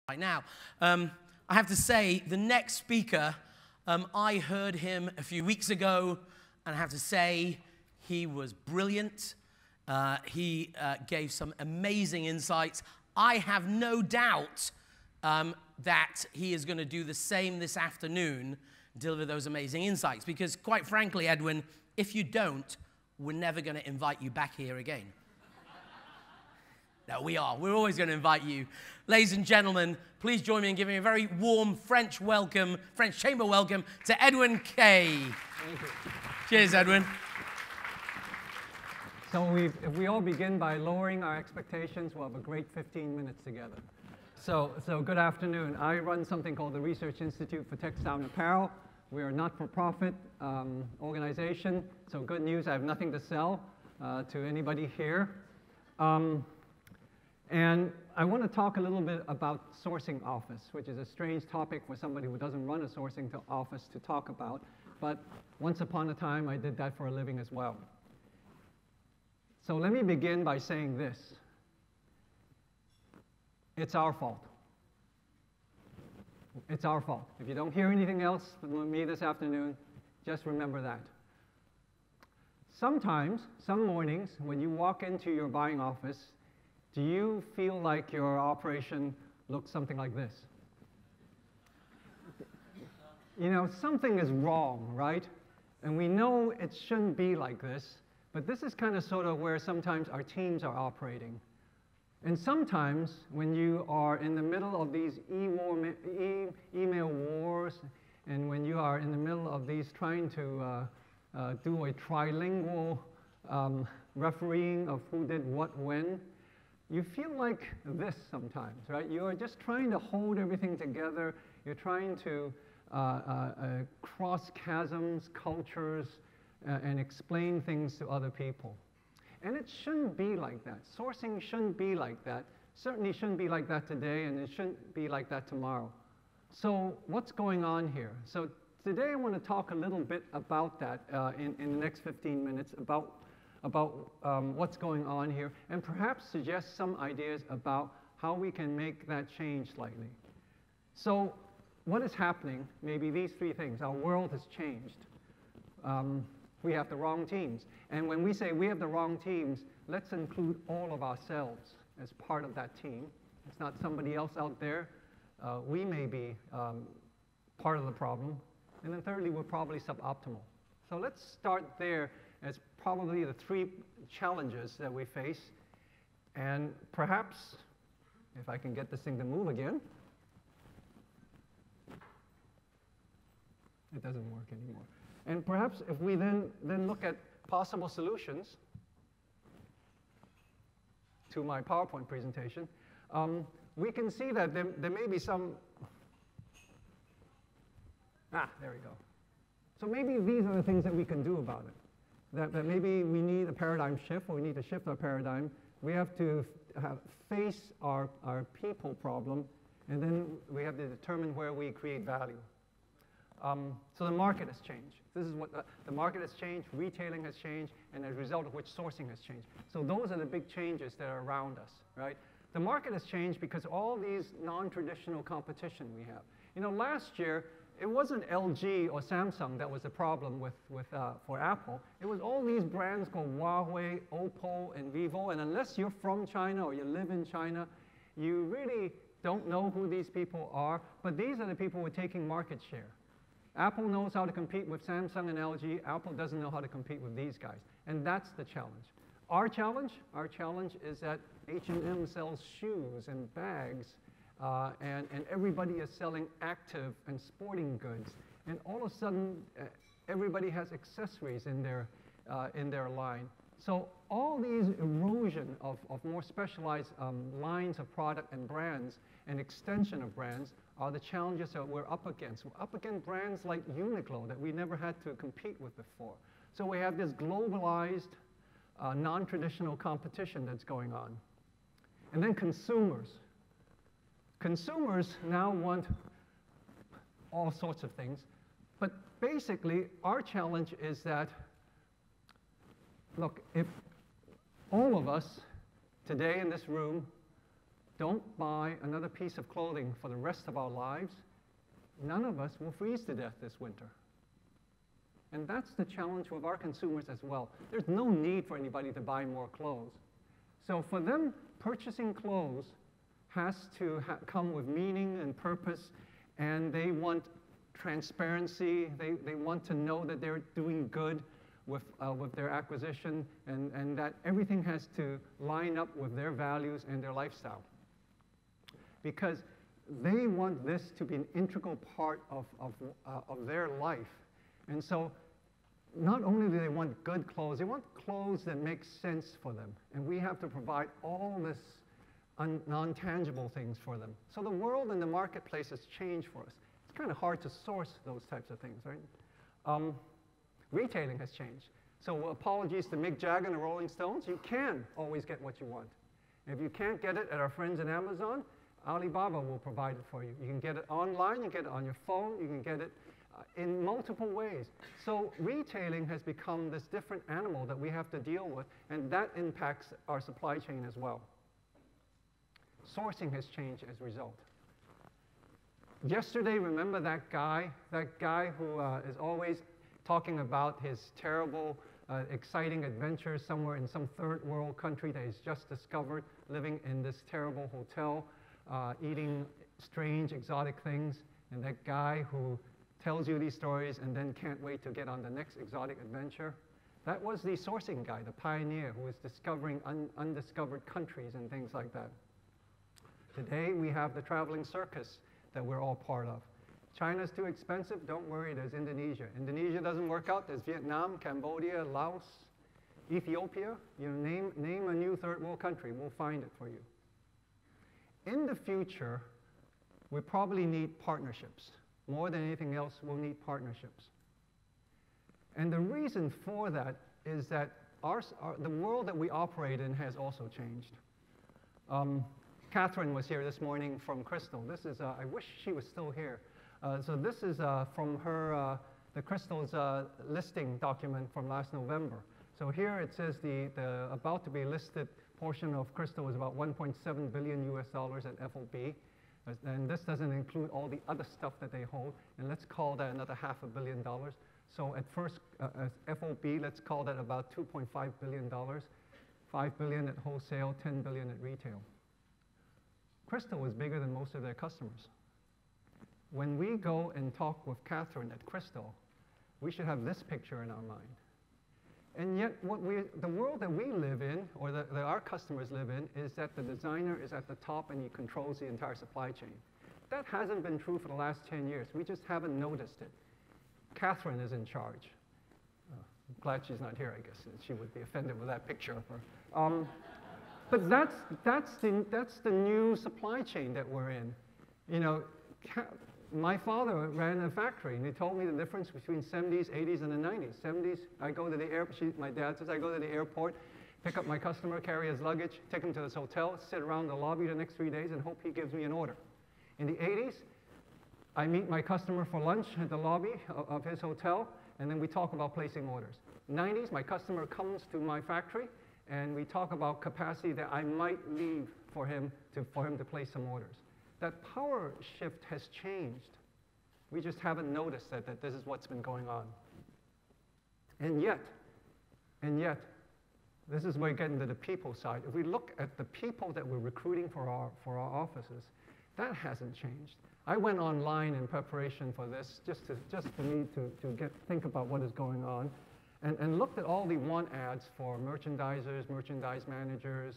right now. I have to say, the next speaker, I heard him a few weeks ago, and I have to say, he was brilliant. He gave some amazing insights. I have no doubt that he is going to do the same this afternoon, deliver those amazing insights. Because quite frankly, Edwin, if you don't, we're never going to invite you back here again. No, we are. We're always going to invite you. Ladies and gentlemen, please join me in giving a very warm French welcome, French chamber welcome to Edwin Keh. Thank you. Cheers, Edwin. So if we all begin by lowering our expectations, we'll have a great 15 minutes together. So good afternoon. I run something called the Research Institute for Textile and Apparel. We are a not-for-profit organization. So good news, I have nothing to sell to anybody here. And I want to talk a little bit about sourcing office, which is a strange topic for somebody who doesn't run a sourcing office to talk about. But once upon a time, I did that for a living as well. So let me begin by saying this. It's our fault. It's our fault. If you don't hear anything else from me this afternoon, just remember that. Sometimes, some mornings, when you walk into your buying office, do you feel like your operation looks something like this? You know, something is wrong, right? And we know it shouldn't be like this, but this is kind of sort of where sometimes our teams are operating. And sometimes when you are in the middle of these email wars, and when you are in the middle of these trying to do a trilingual refereeing of who did what when, you feel like this sometimes, right? You are just trying to hold everything together. You're trying to cross chasms, cultures, and explain things to other people. And it shouldn't be like that. Sourcing shouldn't be like that. Certainly shouldn't be like that today, and it shouldn't be like that tomorrow. So what's going on here? So today I want to talk a little bit about that in the next 15 minutes, about what's going on here, and perhaps suggest some ideas about how we can make that change slightly. So what is happening? Maybe these three things. Our world has changed. We have the wrong teams. And when we say we have the wrong teams, let's include all of ourselves as part of that team. It's not somebody else out there. We may be part of the problem. And then thirdly, we're probably suboptimal. So let's start there as probably the three challenges that we face. And perhaps, if I can get this thing to move again. It doesn't work anymore. And perhaps if we then look at possible solutions to my PowerPoint presentation, we can see that there may be some, there we go. So maybe these are the things that we can do about it. That maybe we need a paradigm shift, or we need to shift our paradigm. We have to face our people problem, and then we have to determine where we create value. So the market has changed. This is what the market has changed, retailing has changed, and as a result of which sourcing has changed. So those are the big changes that are around us, right? The market has changed because all these non-traditional competition we have. You know, last year, it wasn't LG or Samsung that was the problem for Apple. It was all these brands called Huawei, Oppo, and Vivo. And unless you're from China or you live in China, you really don't know who these people are. But these are the people who are taking market share. Apple knows how to compete with Samsung and LG. Apple doesn't know how to compete with these guys. And that's the challenge. Our challenge is that H&M sells shoes and bags. And everybody is selling active and sporting goods. And all of a sudden, everybody has accessories in their line. So all these erosion of more specialized lines of product and brands and extension of brands are the challenges that we're up against. We're up against brands like Uniqlo that we never had to compete with before. So we have this globalized, non-traditional competition that's going on. And then consumers. Consumers now want all sorts of things, but basically our challenge is that, look, if all of us today in this room don't buy another piece of clothing for the rest of our lives, none of us will freeze to death this winter. And that's the challenge with our consumers as well. There's no need for anybody to buy more clothes. So for them, purchasing clothes has to come with meaning and purpose, and they want transparency. They want to know that they're doing good with their acquisition, and that everything has to line up with their values and their lifestyle. Because they want this to be an integral part of their life. And so not only do they want good clothes, they want clothes that make sense for them. And we have to provide all this non-tangible things for them. So the world and the marketplace has changed for us. It's kind of hard to source those types of things, right? Retailing has changed. So apologies to Mick Jagger and the Rolling Stones, you can always get what you want. If you can't get it at our friends at Amazon, Alibaba will provide it for you. You can get it online, you can get it on your phone, you can get it in multiple ways. So retailing has become this different animal that we have to deal with, and that impacts our supply chain as well. Sourcing has changed as a result. Yesterday, remember that guy who is always talking about his terrible, exciting adventures somewhere in some third world country that he's just discovered, living in this terrible hotel, eating strange, exotic things, and that guy who tells you these stories and then can't wait to get on the next exotic adventure. That was the sourcing guy, the pioneer who was discovering undiscovered countries and things like that. Today, we have the traveling circus that we're all part of. China's too expensive, don't worry, there's Indonesia. Indonesia doesn't work out, there's Vietnam, Cambodia, Laos, Ethiopia. You know, name a new third world country, we'll find it for you. In the future, we probably need partnerships. More than anything else, we'll need partnerships. And the reason for that is that the world that we operate in has also changed. Catherine was here this morning from Crystal. This is, I wish she was still here. So this is from her, the Crystal's listing document from last November. So here it says the about to be listed portion of Crystal is about $1.7 billion US at FOB. And this doesn't include all the other stuff that they hold. And let's call that another $500 million. So at first, as FOB, let's call that about $2.5 billion. $5 billion at wholesale, $10 billion at retail. Crystal is bigger than most of their customers. When we go and talk with Catherine at Crystal, we should have this picture in our mind. And yet, the world that we live in, or that our customers live in, is that the designer is at the top and he controls the entire supply chain. That hasn't been true for the last 10 years. We just haven't noticed it. Catherine is in charge. I'm glad she's not here, I guess. She would be offended with that picture of her. But that's the new supply chain that we're in. You know, my father ran a factory, and he told me the difference between 70s, 80s, and the 90s. 70s, I go to the airport, my dad says, I go to the airport, pick up my customer, carry his luggage, take him to his hotel, sit around the lobby the next 3 days, and hope he gives me an order. In the 80s, I meet my customer for lunch at the lobby of his hotel, and then we talk about placing orders. 90s, my customer comes to my factory, and we talk about capacity that I might leave for him to place some orders. That power shift has changed. We just haven't noticed that this is what's been going on. And yet, this is where we get into the people side. If we look at the people that we're recruiting for our offices, that hasn't changed. I went online in preparation for this, just for me to think about what is going on, and looked at all the want ads for merchandisers, merchandise managers,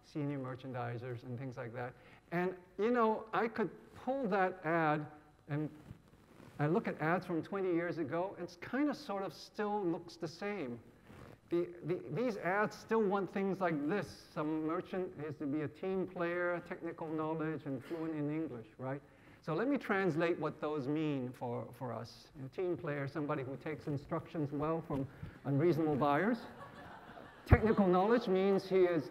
senior merchandisers, and things like that. And, you know, I could pull that ad, and I look at ads from 20 years ago, it's kind of sort of still looks the same. These ads still want things like this. Some merchant has to be a team player, technical knowledge, and fluent in English, right? So let me translate what those mean for us. A team player, somebody who takes instructions well from unreasonable buyers. Technical knowledge means he is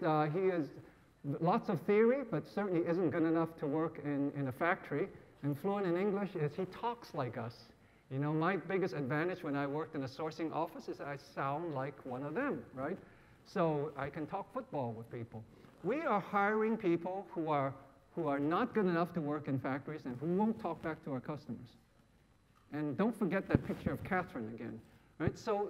lots of theory, but certainly isn't good enough to work in a factory. And fluent in English is he talks like us. You know, my biggest advantage when I worked in a sourcing office is I sound like one of them, right? So I can talk football with people. we are hiring people who are not good enough to work in factories and who won't talk back to our customers. And don't forget that picture of Catherine again. Right? So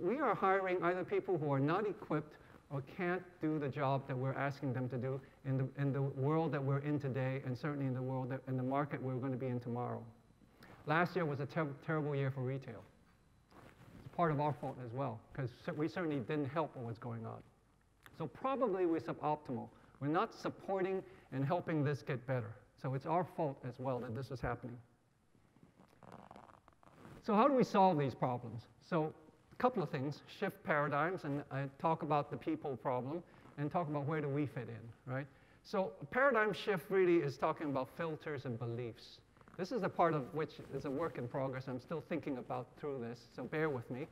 we are hiring either people who are not equipped or can't do the job that we're asking them to do in the world that we're in today, and certainly in the world in the market we're going to be in tomorrow. Last year was a terrible year for retail. It's part of our fault as well, because we certainly didn't help what was going on. So probably we're suboptimal. We're not supporting and helping this get better. So it's our fault as well that this is happening. So how do we solve these problems? So a couple of things: shift paradigms, and I talk about the people problem, and talk about where do we fit in, right? So a paradigm shift really is talking about filters and beliefs. This is a part of which is a work in progress. I'm still thinking about through this, so bear with me.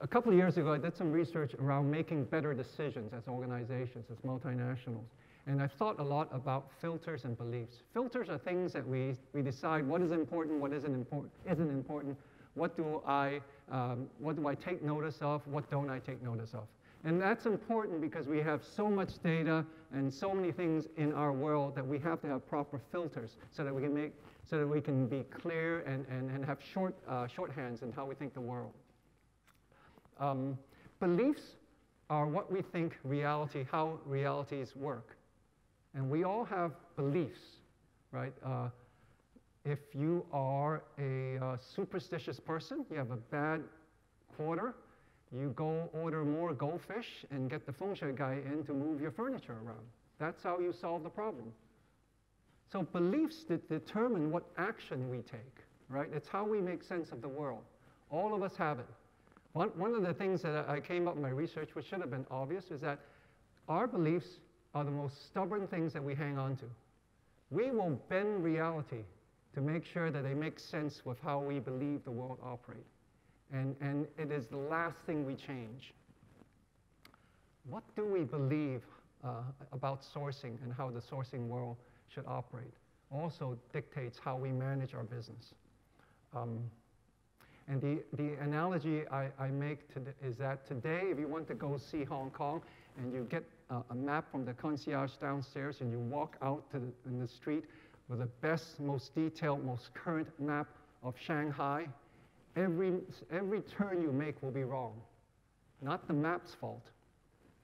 A couple of years ago, I did some research around making better decisions as organizations, as multinationals. And I thought a lot about filters and beliefs. Filters are things that we decide what is important, what isn't important, what do I take notice of, what don't I take notice of. And that's important because we have so much data and so many things in our world that we have to have proper filters so that we can be clear and have shorthands in how we think the world. Beliefs are what we think how realities work. And we all have beliefs, right? If you are a superstitious person, you have a bad quarter, you go order more goldfish and get the feng shui guy in to move your furniture around. That's how you solve the problem. So beliefs determine what action we take, right? It's how we make sense of the world. All of us have it. One of the things that I came up in my research, which should have been obvious, is that our beliefs are the most stubborn things that we hang on to. We will bend reality to make sure that they make sense with how we believe the world operates. And it is the last thing we change. What do we believe about sourcing and how the sourcing world should operate also dictates how we manage our business. And the analogy I make is that today, if you want to go see Hong Kong and you get a map from the concierge downstairs and you walk out in the street with the best, most detailed, most current map of Shanghai, every turn you make will be wrong. Not the map's fault.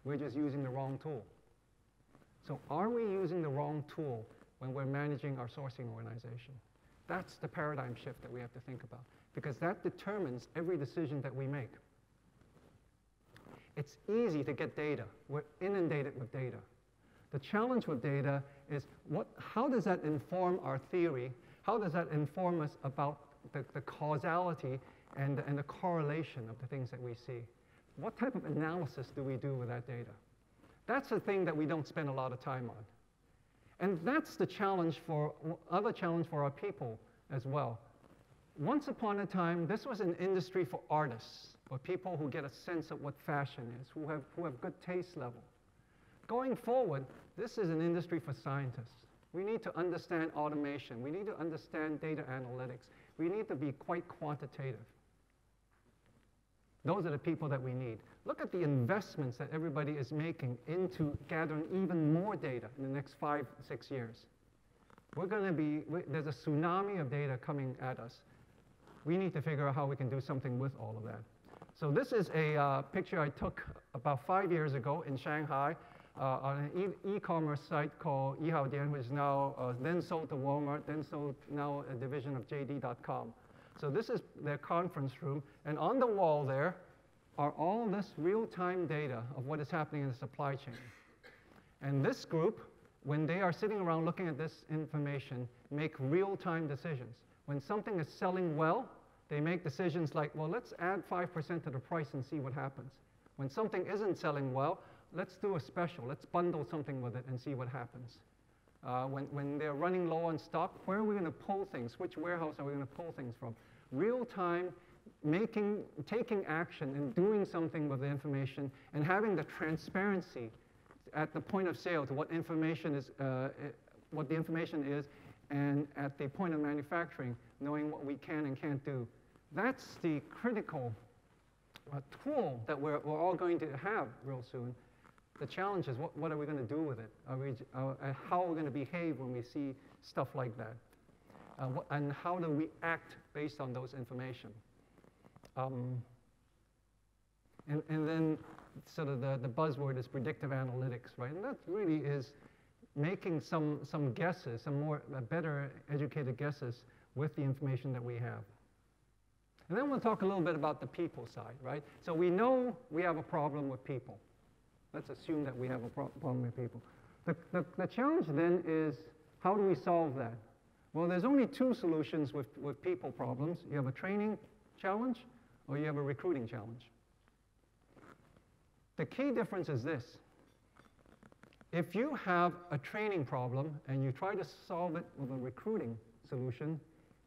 We're just using the wrong tool. So are we using the wrong tool when we're managing our sourcing organization? That's the paradigm shift that we have to think about, because that determines every decision that we make. It's easy to get data. We're inundated with data. The challenge with data is how does that inform our theory? How does that inform us about the causality and the correlation of the things that we see? What type of analysis do we do with that data? That's the thing that we don't spend a lot of time on. And that's the other challenge for our people as well. Once upon a time, this was an industry for artists, for people who get a sense of what fashion is, who have good taste level. Going forward, this is an industry for scientists. We need to understand automation. We need to understand data analytics. We need to be quite quantitative. Those are the people that we need. Look at the investments that everybody is making into gathering even more data in the next 5, 6 years. There's a tsunami of data coming at us. We need to figure out how we can do something with all of that. So this is a picture I took about 5 years ago in Shanghai on an e-commerce site called Yihaodian, which is now then sold to Walmart, then sold now a division of JD.com. So this is their conference room, and on the wall there are all this real-time data of what is happening in the supply chain. And this group, when they are sitting around looking at this information, make real-time decisions. When something is selling well, they make decisions like, well, let's add 5% to the price and see what happens. When something isn't selling well, let's do a special. Let's bundle something with it and see what happens. When they're running low on stock, where are we going to pull things? Which warehouse are we going to pull things from? Real-time, taking action and doing something with the information and having the transparency at the point of sale to what the information is, and at the point of manufacturing, knowing what we can and can't do. That's the critical tool that we're all going to have real soon The challenge is what are we going to do with it? How are we going to behave when we see stuff like that? And how do we act based on those information? And then sort of the buzzword is predictive analytics, right? And that really is making some guesses, some better educated guesses with the information that we have. And then we'll talk a little bit about the people side, right? So we know we have a problem with people. Let's assume that we have a problem with people. The challenge then is, how do we solve that? Well, there's only two solutions with people problems. You have a training challenge, or you have a recruiting challenge. The key difference is this. If you have a training problem and you try to solve it with a recruiting solution,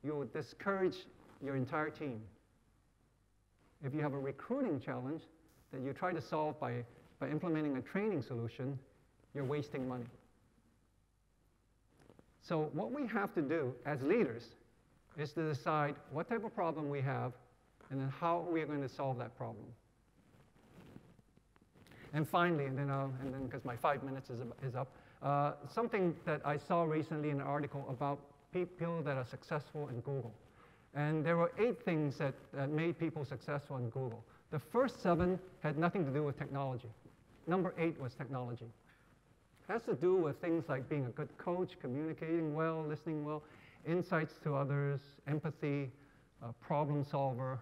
you will discourage your entire team. If you have a recruiting challenge that you try to solve by implementing a training solution, you're wasting money. So what we have to do as leaders is to decide what type of problem we have and then how we are going to solve that problem. And finally, and then because my 5 minutes is up, something that I saw recently in an article about people that are successful in Google. And there were 8 things that made people successful in Google. The first 7 had nothing to do with technology. Number 8 was technology. It has to do with things like being a good coach, communicating well, listening well, insights to others, empathy, problem solver,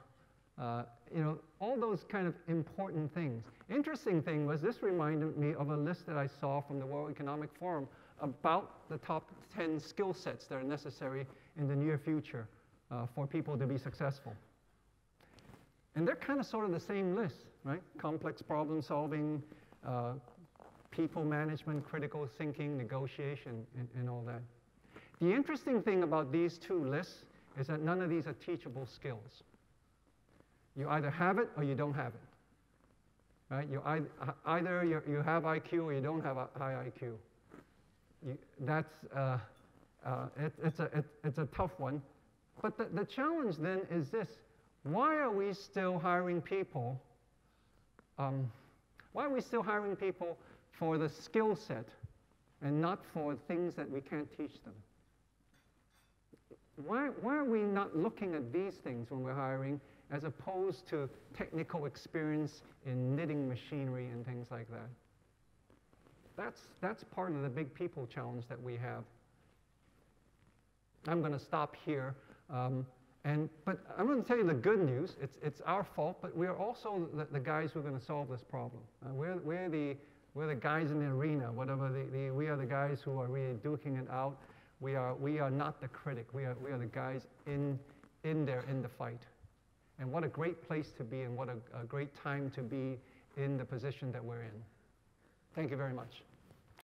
all those kind of important things. Interesting thing was this reminded me of a list that I saw from the World Economic Forum about the top 10 skill sets that are necessary in the near future for people to be successful. And they're kind of sort of the same list, right? Complex problem solving, people management, critical thinking, negotiation, and all that. The interesting thing about these 2 lists is that none of these are teachable skills. You either have it or you don't have it. Right? Either you have IQ or you don't have a high IQ. It's a tough one. But the challenge then is this. Why are we still hiring people? Why are we still hiring people for the skill set and not for things that we can't teach them? Why are we not looking at these things when we're hiring as opposed to technical experience in knitting machinery and things like that? That's part of the big people challenge that we have. I'm going to stop here. But I'm going to tell you the good news. It's our fault, but we're also the guys who are going to solve this problem. We're the guys in the arena, whatever. We are the guys who are really duking it out. We are not the critic. We are the guys in there in the fight. And what a great place to be, and what a great time to be in the position that we're in. Thank you very much.